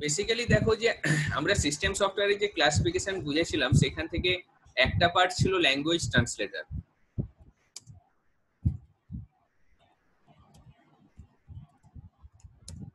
Basically দেখো যে আমরা সিস্টেম সফটওয়্যারের যে ক্লাসিফিকেশন বুঝেছিলাম সেখান থেকে একটা পার্ট ছিল ল্যাঙ্গুয়েজ ট্রান্সলেটর।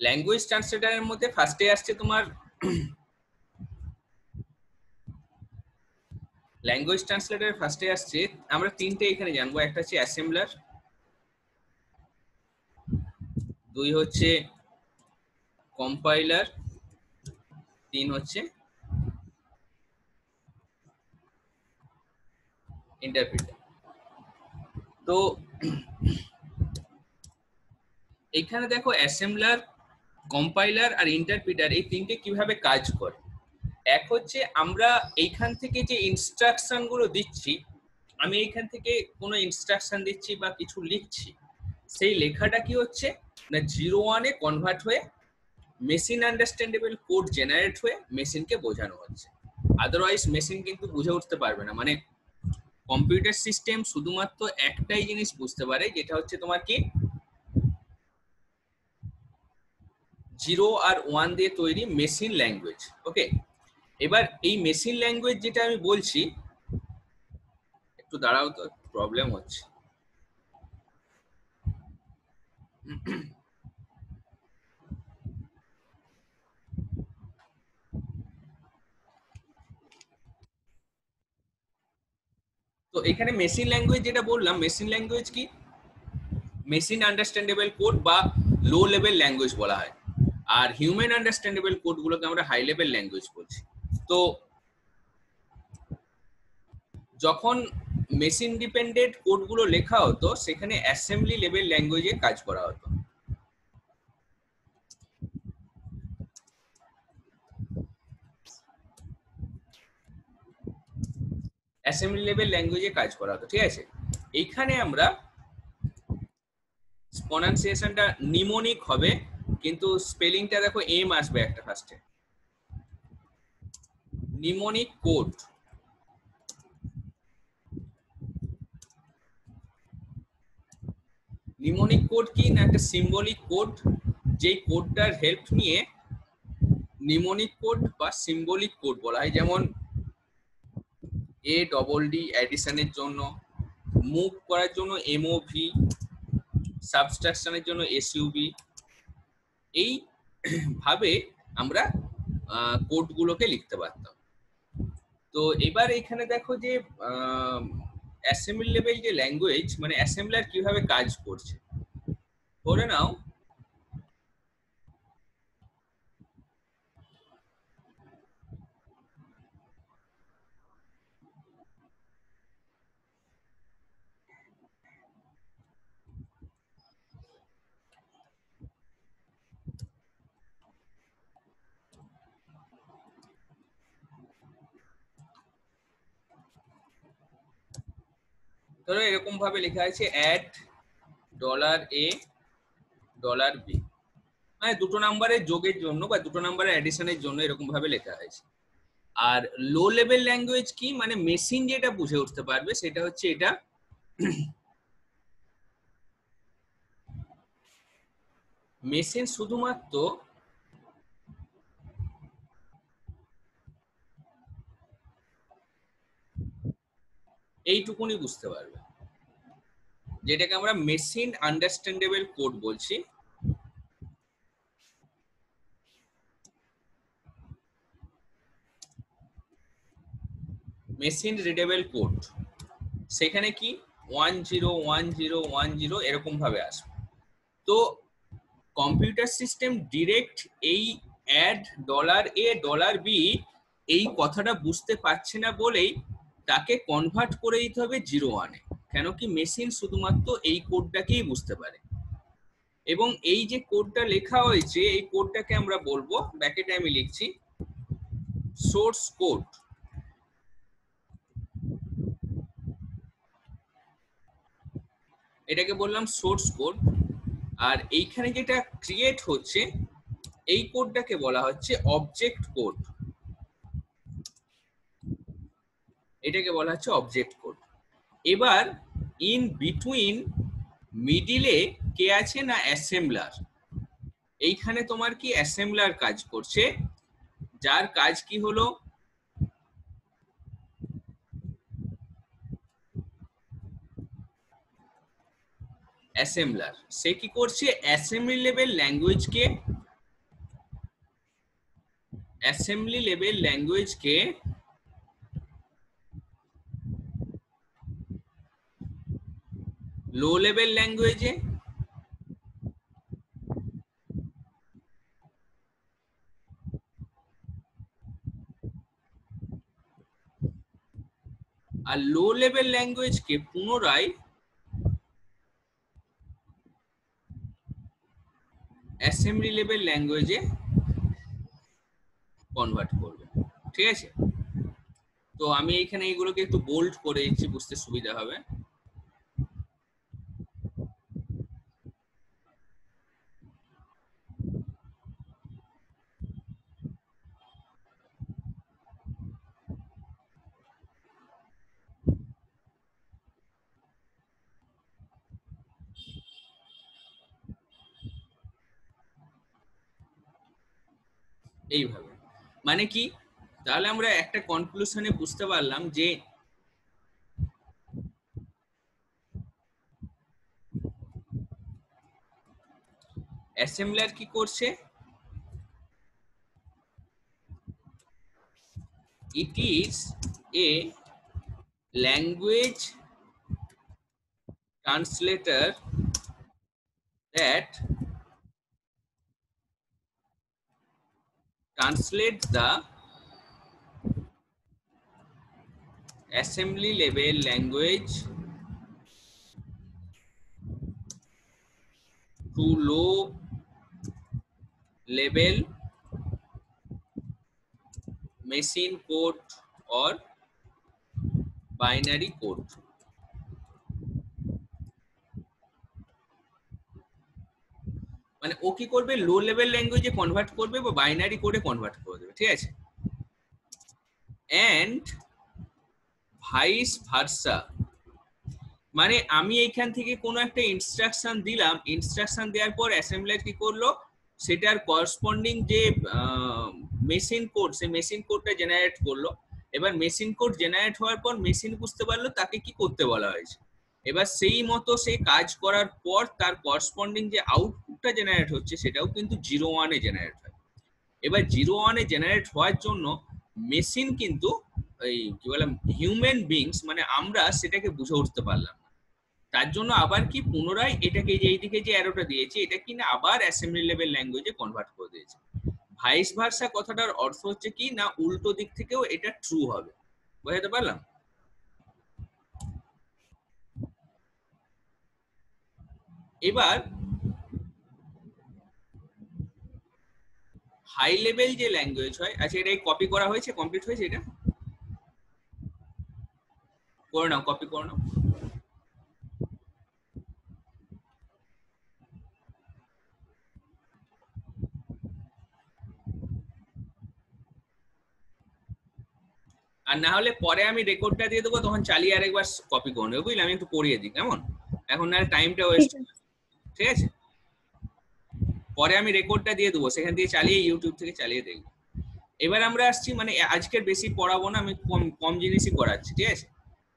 ল্যাঙ্গুয়েজ ট্রান্সলেটরের মধ্যে ফার্স্টে আসছে তোমার ল্যাঙ্গুয়েজ ট্রান্সলেটর ফার্স্টে আসছে আমরা তিনটে এখানে জানবো। একটা হচ্ছে অ্যাসেম্বলার, দুই হচ্ছে কম্পাইলার, তিন হচ্ছে ইন্টারপ্রিটার। তো এখানে দেখো অ্যাসেম্বলার, কম্পাইলার আর ইন্টারপ্রিটার এই তিনটে কিভাবে কাজ করে। এক হচ্ছে আমরা এইখান থেকে যে ইনস্ট্রাকশন গুলো দিচ্ছি, আমি এইখান থেকে কোনো ইনস্ট্রাকশন দিচ্ছি বা কিছু লিখছি, সেই লেখাটা কি হচ্ছে না 0-1-এ কনভার্ট হয়ে মেশিন আন্ডারস্ট্যান্ডেবল কোড জেনারেট হয়ে মেশিনকে বোঝানো হচ্ছে। আদারওয়াইজ মেশিন কিন্তু বুঝে উঠতে পারবে না। মানে কম্পিউটার সিস্টেম শুধুমাত্র একটাই জিনিস বুঝতে পারে, যেটা হচ্ছে তোমার কি 0 আর 1 দিয়ে তৈরি মেশিন ল্যাঙ্গুয়েজ। ওকে, এবার এই মেশিন ল্যাঙ্গুয়েজ যেটা আমি বলছি, একটু দাঁড়াও তো, প্রবলেম হচ্ছে। তো এখানে মেশিন ল্যাঙ্গুয়েজ যেটা বললাম, মেশিন ল্যাঙ্গুয়েজ কি মেশিন আন্ডারস্ট্যান্ডেবল কোড বা লো লেভেল ল্যাঙ্গুয়েজ বলা হয়, আর হিউম্যান আন্ডারস্ট্যান্ডেবল কোড গুলোকে আমরা হাই লেভেল ল্যাঙ্গুয়েজ বলছি। তো যখন মেশিন ডিপেন্ডেন্ট কোড গুলো লেখা হতো সেখানে অ্যাসেম্বলি লেভেল ল্যাঙ্গুয়েজে কাজ করা হতো। অ্যাসেম্বলি লেভেল ল্যাঙ্গুয়েজে কাজ করা হতো, ঠিক আছে। এইখানে আমরা প্রনাউন্সিয়েশনটা নিমোনিক হবে, কিন্তু স্পেলিংটা দেখো এম আসবে একটা ফার্স্টে। নিমোনিক কোড, নিমোনিক কোড কি না একটা সিম্বলিক কোড, যেই কোডটার হেল্প নিয়ে নিমোনিক কোড বা সিম্বলিক কোড বলা হয়। যেমন ADD অ্যাডিশনের জন্য, মুভ করার জন্য MOV, সাবস্ট্রাকশনের জন্য SUB। এই ভাবে আমরা কোডগুলোকে লিখতে পারতাম। তো এবার এখানে দেখো যে অ্যাসেম্বলি লেভেল যে ল্যাঙ্গুয়েজ, মানে অ্যাসেম্বলার কিভাবে কাজ করছে। ধরে নাও ধরো এরকম ভাবে লেখা আছে $A$B, মানে দুটো নাম্বারের যোগের জন্য বা দুটো নাম্বারের অ্যাডিশনের জন্য এরকম ভাবে লেখা হয়েছে। আর লো লেভেল ল্যাঙ্গুয়েজ কি, মানে মেশিন যেটা বুঝে উঠতে পারবে সেটা হচ্ছে এটা মেশিন শুধুমাত্র এইটুকুনি বুঝতে পারবে, যেটাকে আমরা মেশিন আন্ডারস্ট্যান্ডেবল কোড বলছি। মেশিন রিডেবল কোড, সেখানে কি 101010 এরকম ভাবে আসবে। তো কম্পিউটার সিস্টেম ডিরেক্ট এই $A$B এই কথাটা বুঝতে পারছে না বলেই তাকে কনভার্ট করে দিতে হবে 0-1-এ। কেন কি মেশিন শুধুমাত্র এই কোডটাকেই বুঝতে পারে। এবং এই যে কোডটা লেখা হয়েছে এই কোডটাকে আমরা বলবো, ব্র্যাকেটে আমি লিখছি সোর্স কোড। এটাকে বললাম সোর্স কোড। আর এইখানে যেটা ক্রিয়েট হচ্ছে এই কোডটাকে বলা হচ্ছে অবজেক্ট কোড। এটাকে বলা হচ্ছে অবজেক্ট কোড। এবার ইন বিটুইন মিডিলে কে আছে না অ্যাসেম্বলার। এইখানে তোমার কি অ্যাসেম্বলার কাজ করছে, যার কাজ কি হলো অ্যাসেম্বলার, সে কি করছে অ্যাসেম্বলি লেভেল ল্যাঙ্গুয়েজকে লো লেভেল ল্যাঙ্গুয়েজে আর লো লেভেল ল্যাঙ্গুয়েজকে পুনরায় অ্যাসেম্বলি লেভেল ল্যাঙ্গুয়েজে কনভার্ট করবে। ঠিক আছে, তো আমি এখানে এগুলোকে একটু বোল্ড করে দিচ্ছি, বুঝতে সুবিধা হবে। এইভাবে মানে কি, তাহলে আমরা একটা কনক্লুশনে বুঝতে পারলাম যে অ্যাসেম্বলার কি করছে, it is a language translator that translates the assembly level language to low level machine code or binary code। মানে ও কি করবে, লো লেভেল ল্যাঙ্গুয়েজে কনভার্ট করবে বা বাইনারি কোডে কনভার্ট করে দেবে। ঠিক আছে, এন্ড ভাইস ভার্সা, মানে আমি এইখান থেকে কোনো একটা ইনস্ট্রাকশন দিলাম, ইনস্ট্রাকশন দেওয়ার পর অ্যাসেম্বলার কি করলো, সেটার করসপন্ডিং যে মেশিন কোড, সেই মেশিন কোডটা জেনারেট করলো। এবার মেশিন কোড জেনারেট হওয়ার পর মেশিন বুঝতে পারলো তাকে কি করতে বলা হয়েছে। এবার সেই মতো সে কাজ করার পর তার করসপন্ডিং যে আউটপুটটা জেনারেট হচ্ছে সেটাও কিন্তু 0-1-এ জেনারেট হয়। এবার 0-1-এ জেনারেট হওয়ার জন্য মেশিন কিন্তু এই কি বলে হিউম্যান বিংস মানে আমরা সেটাকে বুঝে উঠতে পারলাম না। তার জন্য আবার কি পুনরায় এটাকে যে এইদিকে যে অ্যারোটা দিয়েছি এটা কি না আবার অ্যাসেম্বলি লেভেল ল্যাঙ্গুয়েজে কনভার্ট করে দিয়েছে। ভাইস ভার্সা কথাটার অর্থ হচ্ছে কি না উল্টো দিক থেকেও এটা ট্রু হবে। বুঝতে পারলাম? এবার হাই লেভেল যে ল্যাঙ্গুয়েজ হয়, আচ্ছা এটা কপি করা হয়েছে, কমপ্লিট হয়েছে, এটা করে নাও, কপি করে নাও। আর না হলে পরে আমি রেকর্ডটা দিয়ে দেবো, তখন চালিয়ে আরেকবার কপি করে নেবো, বুঝলি? আমি একটু পড়িয়ে দিই কেমন, এখন না টাইমটা ওয়েস্ট। ঠিক আছে, পরে আমি রেকর্ডটা দিয়ে দেবো, সেখান থেকে চালিয়ে ইউটিউব থেকে চালিয়ে দেখবো। এবার আমরা আসছি, মানে আজকের বেশি পড়াবো না, আমি কম কম জিনিসই করাচ্ছি। ঠিক আছে,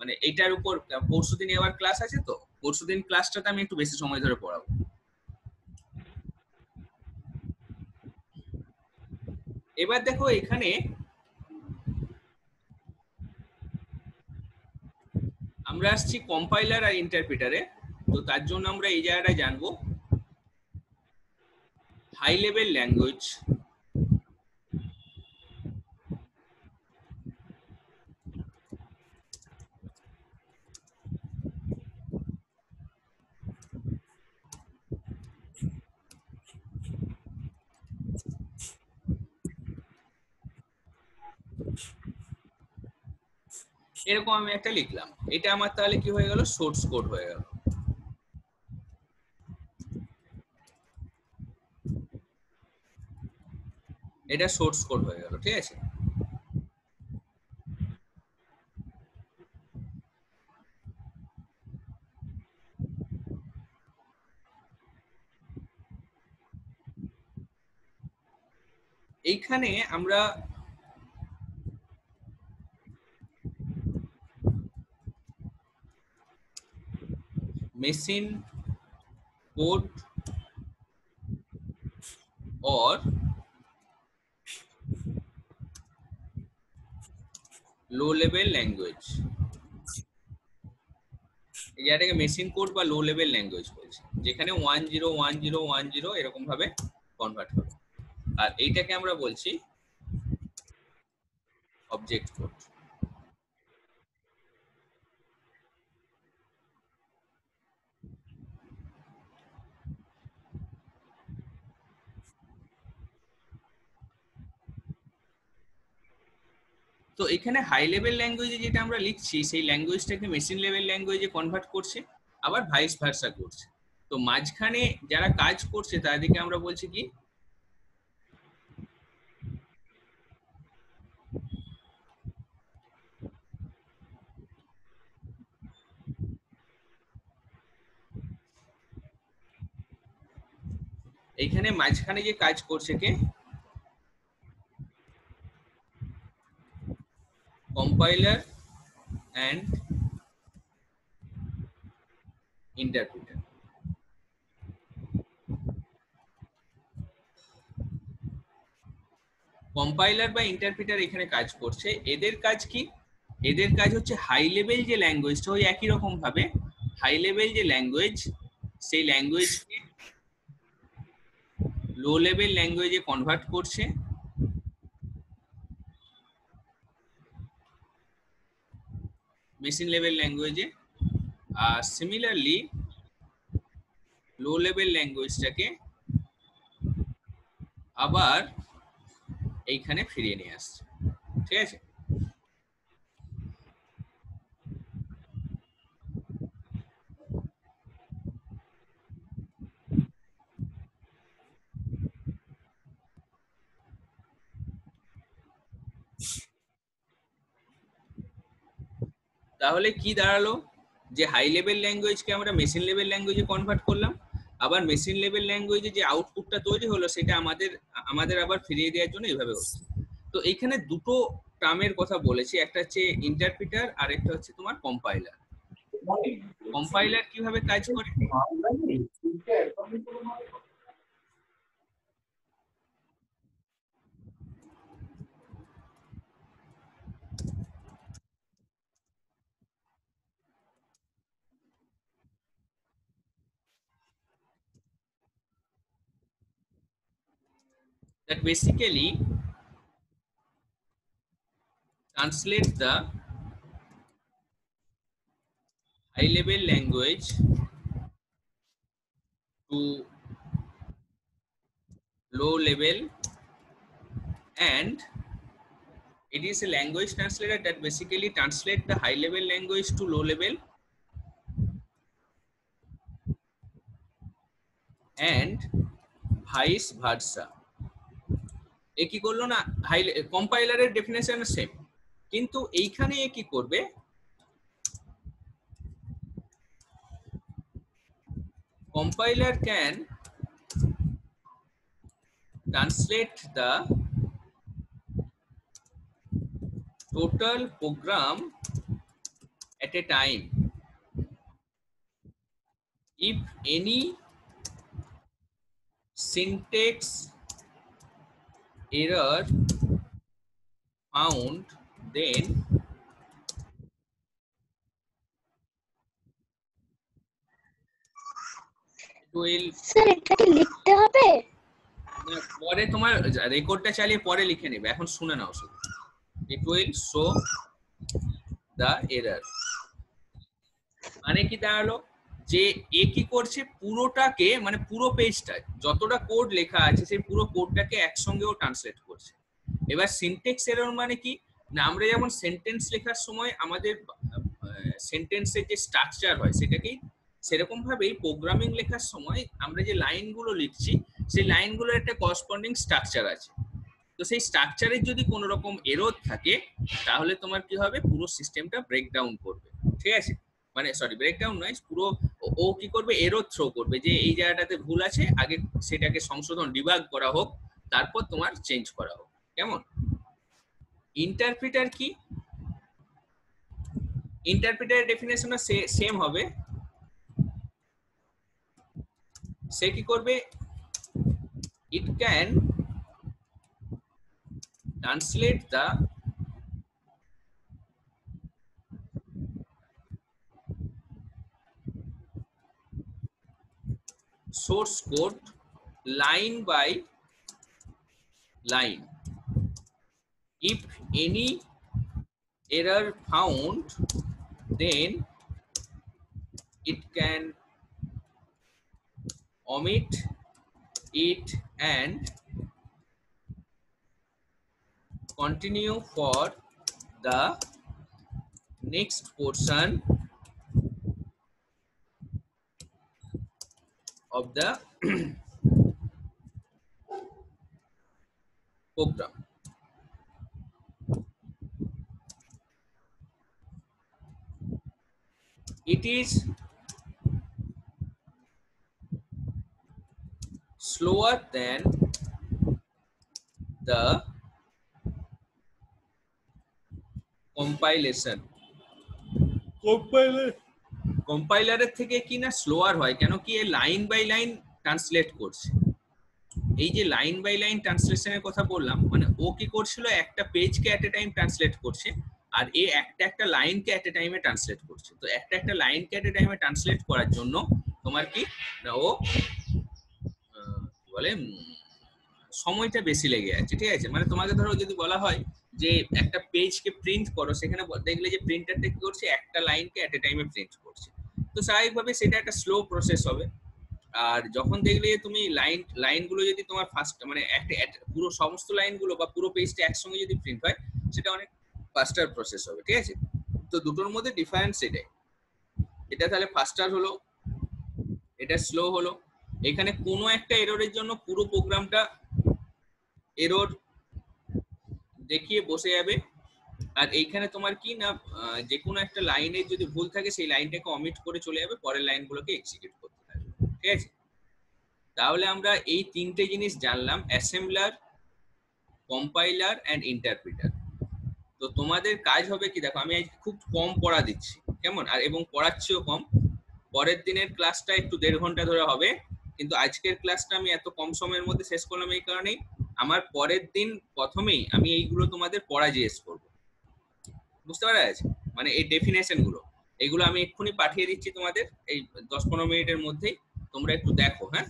মানে এইটার উপর পরশুদিন আবার ক্লাস আছে, তো পরশুদিন ক্লাসটাতে আমি একটু বেশি সময় ধরে পড়াবো। এবার দেখো এখানে আমরা আসছি কম্পাইলার আর ইন্টারপ্রিটারে। তো তার জন্য আমরা এই জায়গাটা জানবো হাই লেভেল ল্যাঙ্গুয়েজ। এরকম আমি একটা লিখলাম, এটা আমার তাহলে কি হয়ে গেল, সোর্স কোড হয়ে গেল। এটা সোর্স কোড হয়ে গেল। ঠিক আছে, এইখানে আমরা machine code or low level language, এটাকে মেশিন কোড বা লো লেভেল ল্যাঙ্গুয়েজ বলছে, যেখানে 101010 এরকম ভাবে কনভার্ট হবে। আর এইটাকে আমরা বলছি অবজেক্ট কোড। তো এখানে হাই লেভেল ল্যাঙ্গুয়েজে যেটা আমরা লিখছি সেই ল্যাঙ্গুয়েজটাকে মেশিন লেভেল ল্যাঙ্গুয়েজে কনভার্ট করছে, আবার ভাইস ভার্সা করছে। তো মাঝখানে যারা কাজ করছে তাদেরকে আমরা বলছি কি, এইখানে মাঝখানে যে কাজ করছে কে, কম্পাইলার অ্যান্ড ইন্টারপ্রিটার। কম্পাইলার বা ইন্টারপ্রিটার এখানে কাজ করছে। এদের কাজ কি, এদের কাজ হচ্ছে হাই লেভেল যে ল্যাঙ্গুয়েজটা, ওই একই রকম ভাবে হাই লেভেল যে ল্যাঙ্গুয়েজ সেই ল্যাঙ্গুয়েজকে লো লেভেল ল্যাঙ্গুয়েজে কনভার্ট করছে, মেশিন লেভেল ল্যাঙ্গুয়েজে। আর সিমিলারলি লো লেভেল ল্যাঙ্গুয়েজটাকে আবার এইখানে ফিরিয়ে নিয়ে আসছে। ঠিক আছে, তাহলে কি দাঁড়ালো, যে হাই লেভেল ল্যাঙ্গুয়েজকে আমরা মেশিন লেভেল ল্যাঙ্গুয়েজে কনভার্ট করলাম, আবার মেশিন লেভেল ল্যাঙ্গুয়েজে যে আউটপুটটা তৈরি হলো সেটা আমাদের আমাদের আবার ফিরিয়ে দেওয়ার জন্য এইভাবে হচ্ছে। তো এইখানে দুটো টার্মের কথা বলেছি, একটা হচ্ছে ইন্টারপ্রিটার আর একটা হচ্ছে তোমার কম্পাইলার। কম্পাইলার কিভাবে কাজ করে, that basically translate the high level language to low level, and it is a language translator that basically translate the high level language to low level and vice versa। এ কি করলো না, high কম্পাইলারের definition same, কিন্তু এইখানে এ কি করবে, compiler can translate the total program at a time if any syntax error found, then it will sir এটা কি লিখতে হবে? পরে তোমার রেকর্ডটা চালিয়ে পরে লিখে নেবে, এখন শুনে নাও শুধু। it will show the error, মানে কি দাঁড়ালো, যে এ কি করছে, পুরোটাকে মানে পুরো পেজটা যতটা কোড লেখা আছে সেই পুরো কোডটাকে একসঙ্গেও ট্রান্সলেট করছে। এবার সিনট্যাক্স এরর মানে কি না, আমরা যেমন সেন্টেন্স লেখার সময় আমাদের সেন্টেন্সের যে স্ট্রাকচার হয় সেটাকেই সেরকম ভাবেই প্রোগ্রামিং লেখার সময় আমরা যে লাইনগুলো লিখছি সেই লাইনগুলোর একটা করসপন্ডিং স্ট্রাকচার আছে। তো সেই স্ট্রাকচারের যদি কোনো রকম এরর থাকে তাহলে তোমার কি হবে, পুরো সিস্টেমটা ব্রেকডাউন করবে। ঠিক আছে, মানে সরি ব্রেকডাউন নয়, পুরো ও কি করবে, এরর থ্রো করবে যে এই জায়গাটাতে ভুল আছে, আগে সেটাকে সংশোধন ডিবাগ করা হোক, তারপর তোমার চেঞ্জ করা হোক। কেমন? ইন্টারপ্রিটার কি, ইন্টারপ্রিটারের ডেফিনেশনও সেম হবে, সে কি করবে, it can translate the source code line by line. If any error found, then it can omit it and continue for the next portion of the program. It is slower than the compilation. কম্পাইলারের থেকে কি না slower হয়, কেন কি এ line by line translate করছে। এই যে line by line ট্রান্সলেশনের কথা বললাম, মানে ও কি করছিল, একটা পেজকে এট এ টাইম ট্রান্সলেট করছে, আর এ একটা একটা লাইনকে এট এ টাইমে ট্রান্সলেট করছে। তো একটা একটা লাইনকে এট এ টাইমে ট্রান্সলেট করার জন্য তোমার কি না, ও বলে সময়টা বেশি লেগে আছে, ঠিক আছে। মানে তোমাকে ধরো যদি বলা হয় যে একটা পেজকে প্রিন্ট করো, সেখানে দেখলে যে প্রিন্টারটা কি করছে, একটা লাইনকে এট এ টাইমে প্রিন্ট করছে, তো স্বাভাবিকভাবে সেটা একটা স্লো প্রসেস হবে। আর যখন দেখলে তুমি লাইনগুলো যদি তোমার ফার্স্ট মানে একটা পুরো সমস্ত লাইনগুলো বা পুরো পেজটা একসঙ্গে যদি প্রিন্ট হয়, সেটা অনেক ফাস্টার প্রসেস হবে, ঠিক আছে। তো দুটোর মধ্যে ডিফারেন্স এটাই, এটা তাহলে ফাস্টার হলো, এটা স্লো হলো। এখানে কোনো একটা এররের জন্য পুরো প্রোগ্রামটা এরর দেখিয়ে বসে যাবে, আর এইখানে তোমার কি না, যে কোনো একটা লাইনের যদি ভুল থাকে সেই লাইনটাকে অমিট করে চলে যাবে, পরের লাইনগুলোকে এক্সিকিউট করতে থাকবে, ঠিক আছে। তাহলে আমরা এই তিনটে জিনিস জানলাম, অ্যাসেম্বলার, কম্পাইলার অ্যান্ড ইন্টারপ্রিটার। তো তোমাদের কাজ হবে কি, দেখো আমি খুব কম পড়া দিচ্ছি, কেমন, আর এবং পড়াচ্ছিও কম। পরের দিনের ক্লাসটা একটু 1.5 ঘন্টা ধরে হবে, কিন্তু আজকের ক্লাসটা আমি এত কম সময়ের মধ্যে শেষ করলাম এই কারণেই, আমার পরের দিন প্রথমেই আমি এইগুলো তোমাদের পড়া জিজ্ঞেস করবো, বুঝতে পারা যাচ্ছে, মানে এই ডেফিনেশন গুলো, এইগুলো আমি এক্ষুনি পাঠিয়ে দিচ্ছি তোমাদের এই 10-15 মিনিটের মধ্যেই। তোমরা একটু দেখো, হ্যাঁ,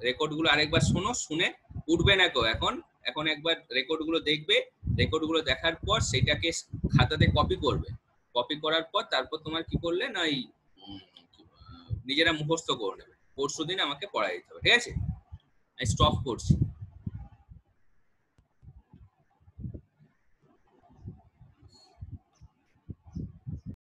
রেকর্ড গুলো আরেকবার শোনো, শুনে উঠবে না কেউ এখন, এখন একবার রেকর্ড গুলো দেখবে, রেকর্ড গুলো দেখার পর সেটাকে খাতাতে কপি করবে, কপি করার পর তারপর তোমার কি করলে না, এই নিজেরা মুখস্থ করে নেবে, পরশু দিন আমাকে পড়াই দিতে হবে, ঠিক আছে। আমি স্টপ করছি।